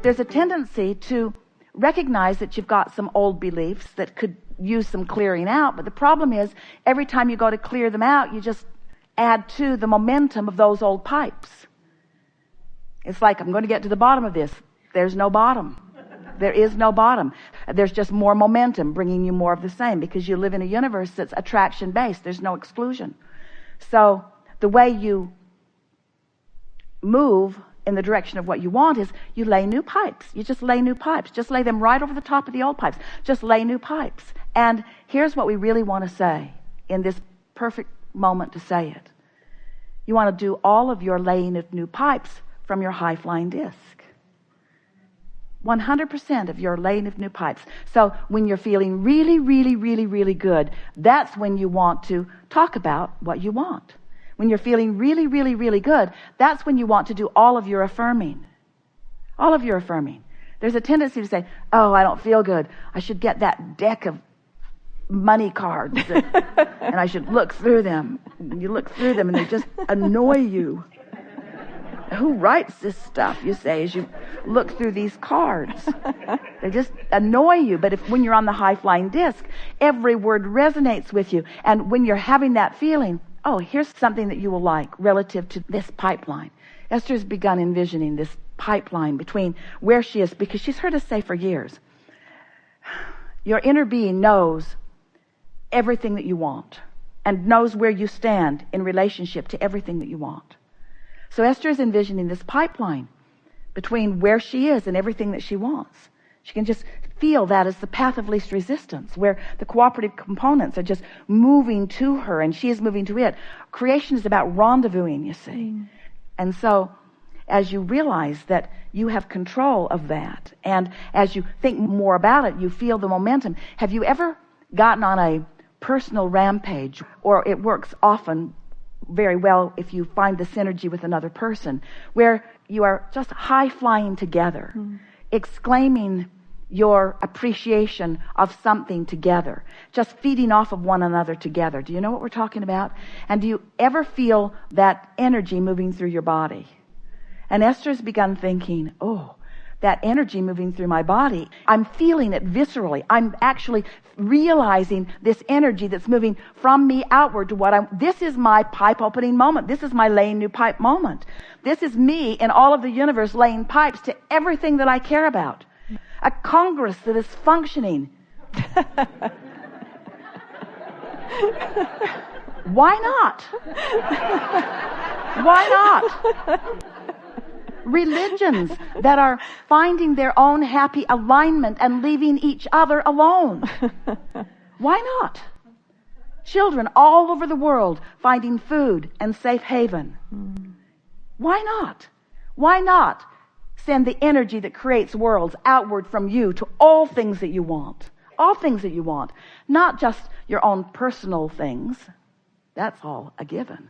There's a tendency to recognize that you've got some old beliefs that could use some clearing out, but the problem is every time you go to clear them out, you just add to the momentum of those old pipes. It's like, I'm going to get to the bottom of this. There's no bottom. There is no bottom. There's just more momentum bringing you more of the same, because you live in a universe that's attraction-based. There's no exclusion. So the way you move in the direction of what you want is you lay new pipes. You just lay new pipes. Just lay them right over the top of the old pipes. Just lay new pipes. And here's what we really want to say in this perfect moment to say it. You want to do all of your laying of new pipes from your high-flying disc. 100% of your laying of new pipes. So when you're feeling really, really, really, really good, that's when you want to talk about what you want. When you're feeling really, really, really good, that's when you want to do all of your affirming. All of your affirming. There's a tendency to say, oh, I don't feel good. I should get that deck of money cards and I should look through them. And you look through them and they just annoy you. Who writes this stuff, you say, as you look through these cards? They just annoy you. But when you're on the high-flying disc, every word resonates with you. And when you're having that feeling, oh, here's something that you will like relative to this pipeline. Esther's begun envisioning this pipeline between where she is, because she's heard us say for years, your inner being knows everything that you want and knows where you stand in relationship to everything that you want. So Esther is envisioning this pipeline between where she is and everything that she wants. She can just feel that as the path of least resistance, where the cooperative components are just moving to her and she is moving to it. Creation is about rendezvousing, you see. And so as you realize that you have control of that, and as you think more about it, you feel the momentum. Have you ever gotten on a personal rampage, or it works often very well if you find the synergy with another person, where you are just high-flying together, exclaiming your appreciation of something together, just feeding off of one another together. Do you know what we're talking about? And do you ever feel that energy moving through your body? And Esther's begun thinking, oh, that energy moving through my body, I'm feeling it viscerally. I'm actually realizing this energy that's moving from me outward to this is my pipe opening moment. This is my laying new pipe moment. This is me in all of the universe laying pipes to everything that I care about. A Congress that is functioning. Why not? Why not? Religions that are finding their own happy alignment and leaving each other alone. Why not? Children all over the world finding food and safe haven. Why not? Why not send the energy that creates worlds outward from you to all things that you want? All things that you want. Not just your own personal things. That's all a given.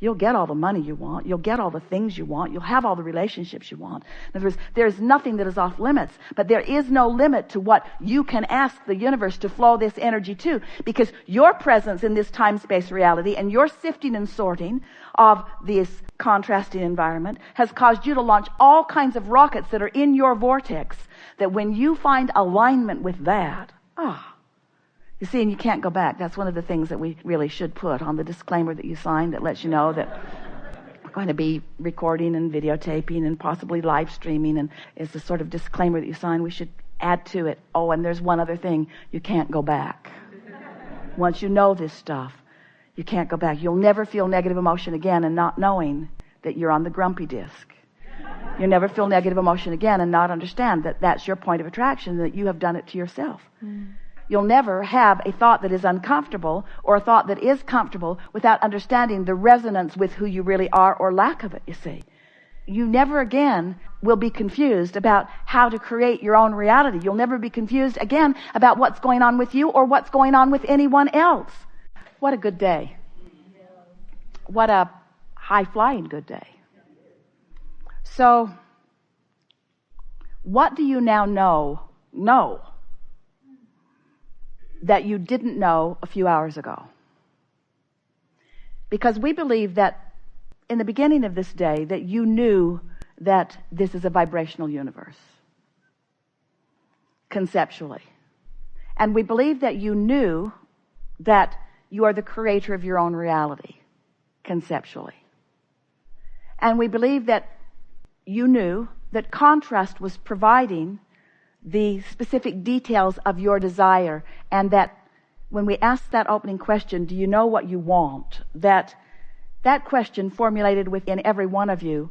You'll get all the money you want. You'll get all the things you want. You'll have all the relationships you want. In other words, there's nothing that is off limits, but there is no limit to what you can ask the universe to flow this energy to, because your presence in this time-space reality and your sifting and sorting of this contrasting environment has caused you to launch all kinds of rockets that are in your vortex, that when you find alignment with that, you see, and you can't go back. That's one of the things that we really should put on the disclaimer that you signed that lets you know that we're going to be recording and videotaping and possibly live streaming, and is the sort of disclaimer that you sign. We should add to it, oh, and there's one other thing, you can't go back. Once you know this stuff, you can't go back. You'll never feel negative emotion again and not knowing that you're on the grumpy disc. You'll never feel negative emotion again and not understand that that's your point of attraction, that you have done it to yourself. You'll never have a thought that is uncomfortable or a thought that is comfortable without understanding the resonance with who you really are, or lack of it, you see. You never again will be confused about how to create your own reality. You'll never be confused again about what's going on with you or what's going on with anyone else. What a good day. What a high-flying good day. So, what do you now know that you didn't know a few hours ago? Because we believe that in the beginning of this day that you knew that this is a vibrational universe, conceptually. And we believe that you knew that you are the creator of your own reality, conceptually. And we believe that you knew that contrast was providing the specific details of your desire, and that when we asked that opening question, do you know what you want, that question formulated within every one of you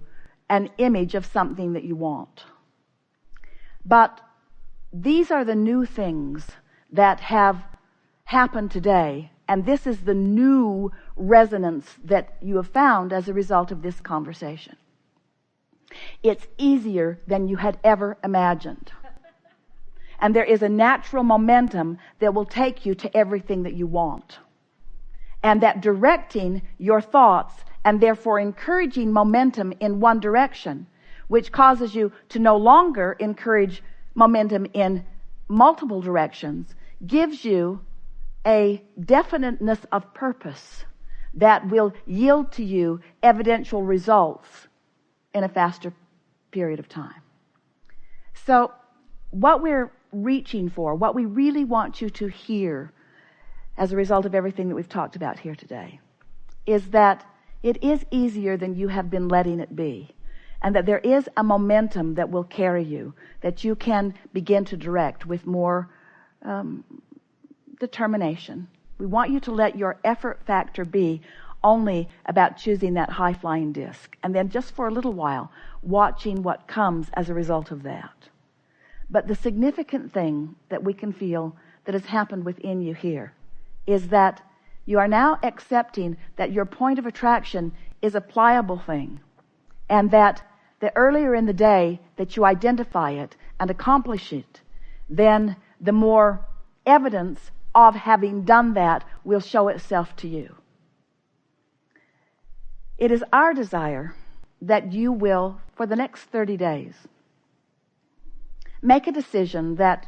an image of something that you want. But these are the new things that have happened today, and this is the new resonance that you have found as a result of this conversation. It's easier than you had ever imagined. And there is a natural momentum that will take you to everything that you want. And that directing your thoughts and therefore encouraging momentum in one direction, which causes you to no longer encourage momentum in multiple directions, gives you a definiteness of purpose that will yield to you evidential results in a faster period of time. So what we're reaching for, what we really want you to hear as a result of everything that we've talked about here today, is that it is easier than you have been letting it be, and that there is a momentum that will carry you, that you can begin to direct with more determination. We want you to let your effort factor be only about choosing that high-flying disc, and then just for a little while watching what comes as a result of that. But the significant thing that we can feel that has happened within you here is that you are now accepting that your point of attraction is a pliable thing, and that the earlier in the day that you identify it and accomplish it, then the more evidence of having done that will show itself to you. It is our desire that you will, for the next 30 days, make a decision that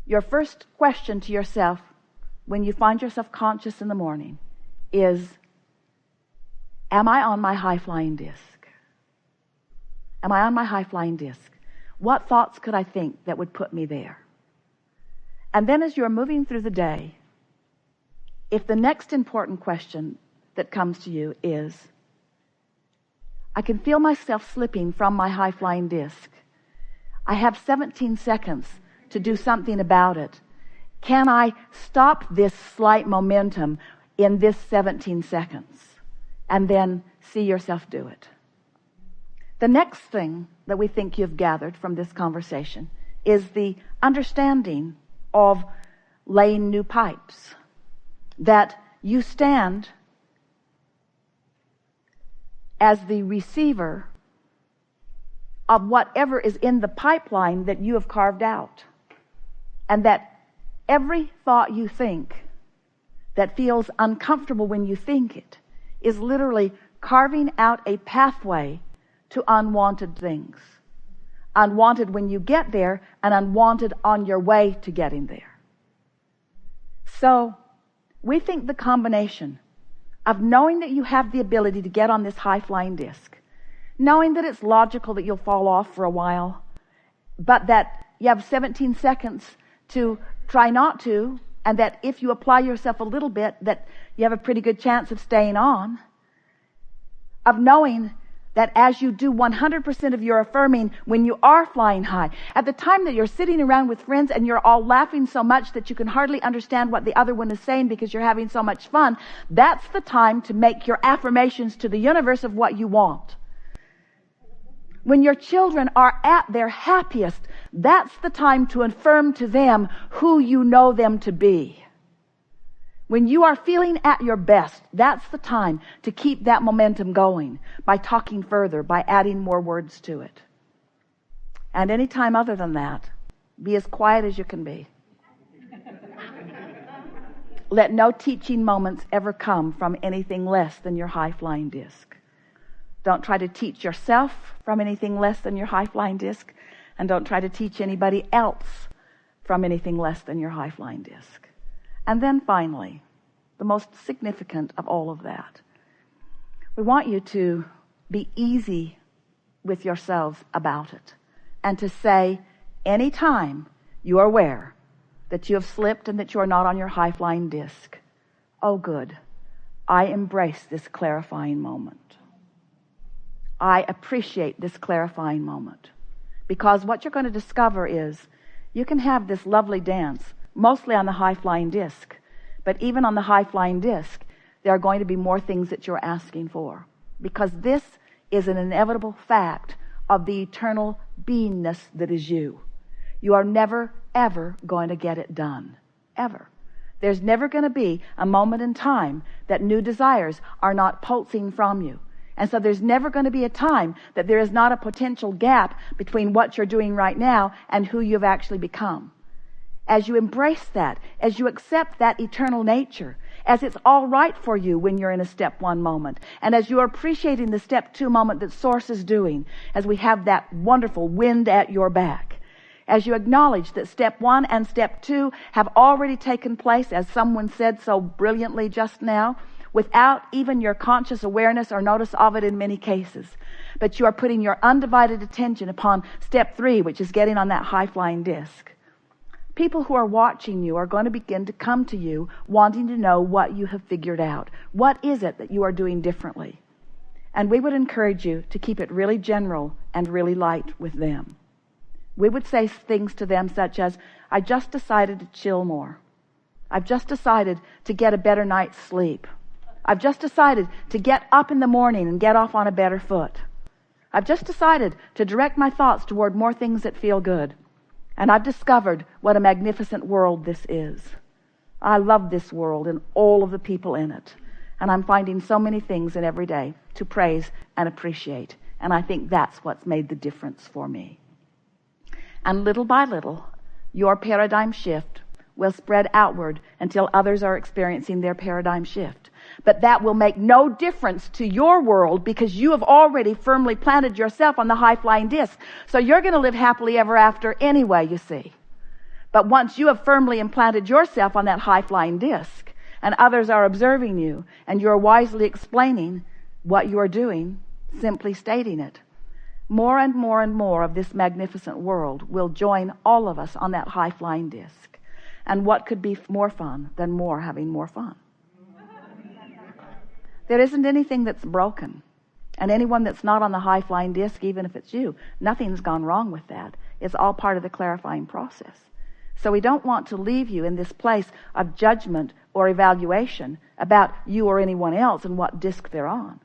your first question to yourself when you find yourself conscious in the morning is, am I on my high-flying disc? Am I on my high-flying disc? What thoughts could I think that would put me there? And then as you're moving through the day, if the next important question that comes to you is, I can feel myself slipping from my high-flying disc. I have 17 seconds to do something about it. Can I stop this slight momentum in this 17 seconds? And then see yourself do it. The next thing that we think you've gathered from this conversation is the understanding of laying new pipes. That you stand as the receiver of whatever is in the pipeline that you have carved out. And that every thought you think that feels uncomfortable when you think it is literally carving out a pathway to unwanted things. Unwanted when you get there, and unwanted on your way to getting there. So we think the combination of knowing that you have the ability to get on this high-flying disc, knowing that it's logical that you'll fall off for a while, but that you have 17 seconds to try not to, and that if you apply yourself a little bit, that you have a pretty good chance of staying on, of knowing that as you do 100% of your affirming when you are flying high, at the time that you're sitting around with friends and you're all laughing so much that you can hardly understand what the other one is saying because you're having so much fun, that's the time to make your affirmations to the universe of what you want. When your children are at their happiest, that's the time to affirm to them who you know them to be. When you are feeling at your best, that's the time to keep that momentum going by talking further, by adding more words to it. And any time other than that, be as quiet as you can be. Let no teaching moments ever come from anything less than your high-flying disc. Don't try to teach yourself from anything less than your high-flying disc, and don't try to teach anybody else from anything less than your high-flying disc. And then finally, the most significant of all of that, we want you to be easy with yourselves about it, and to say, anytime you are aware that you have slipped and that you are not on your high-flying disc, oh good, I embrace this clarifying moment. I appreciate this clarifying moment. Because what you're going to discover is you can have this lovely dance, mostly on the high-flying disc, but even on the high-flying disc, there are going to be more things that you're asking for. Because this is an inevitable fact of the eternal beingness that is you. You are never, ever going to get it done. Ever. There's never going to be a moment in time that new desires are not pulsing from you. And so there's never going to be a time that there is not a potential gap between what you're doing right now and who you've actually become. As you embrace that, as you accept that eternal nature, as it's all right for you when you're in a step one moment, and as you're appreciating the step two moment that Source is doing, as we have that wonderful wind at your back, as you acknowledge that step one and step two have already taken place, as someone said so brilliantly just now, without even your conscious awareness or notice of it in many cases. But you are putting your undivided attention upon step three, which is getting on that high-flying disc. People who are watching you are going to begin to come to you wanting to know what you have figured out. What is it that you are doing differently? And we would encourage you to keep it really general and really light with them. We would say things to them such as, I just decided to chill more. I've just decided to get a better night's sleep. I've just decided to get up in the morning and get off on a better foot. I've just decided to direct my thoughts toward more things that feel good. And I've discovered what a magnificent world this is. I love this world and all of the people in it. And I'm finding so many things in every day to praise and appreciate. And I think that's what's made the difference for me. And little by little, your paradigm shift will spread outward until others are experiencing their paradigm shift. But that will make no difference to your world because you have already firmly planted yourself on the high-flying disc. So you're going to live happily ever after anyway, you see. But once you have firmly implanted yourself on that high-flying disc and others are observing you and you're wisely explaining what you are doing, simply stating it, more and more and more of this magnificent world will join all of us on that high-flying disc. And what could be more fun than having more fun? There isn't anything that's broken. And anyone that's not on the high-flying disc, even if it's you, nothing's gone wrong with that. It's all part of the clarifying process. So we don't want to leave you in this place of judgment or evaluation about you or anyone else and what disc they're on.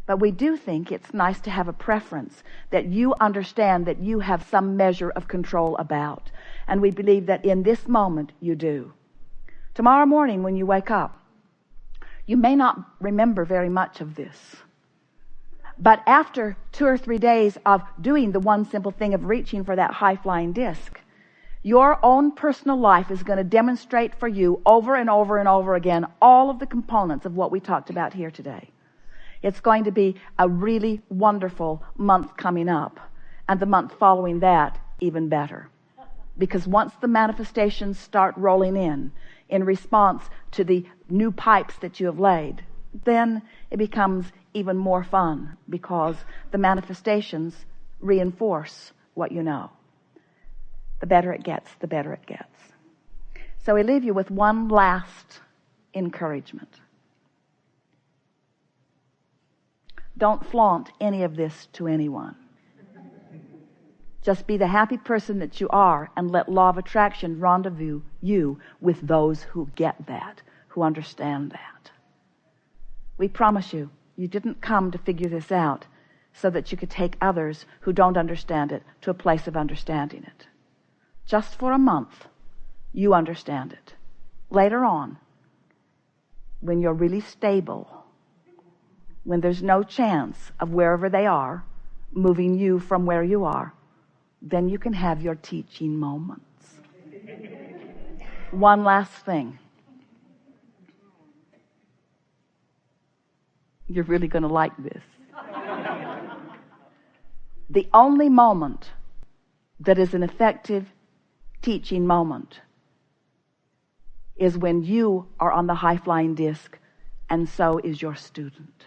But we do think it's nice to have a preference that you understand that you have some measure of control about. And we believe that in this moment you do. Tomorrow morning when you wake up, you may not remember very much of this. But after 2 or 3 days of doing the one simple thing of reaching for that high-flying disc, your own personal life is going to demonstrate for you over and over and over again all of the components of what we talked about here today. It's going to be a really wonderful month coming up, and the month following that even better. Because once the manifestations start rolling in response to the new pipes that you have laid, then it becomes even more fun because the manifestations reinforce what you know. The better it gets, the better it gets. So we leave you with one last encouragement. Don't flaunt any of this to anyone. Just be the happy person that you are and let law of attraction rendezvous you with those who get that, who understand that. We promise you, you didn't come to figure this out so that you could take others who don't understand it to a place of understanding it. Just for a month, you understand it. Later on, when you're really stable, when there's no chance of wherever they are moving you from where you are, then you can have your teaching moments. One last thing. You're really going to like this. The only moment that is an effective teaching moment is when you are on the high-flying disc and so is your student.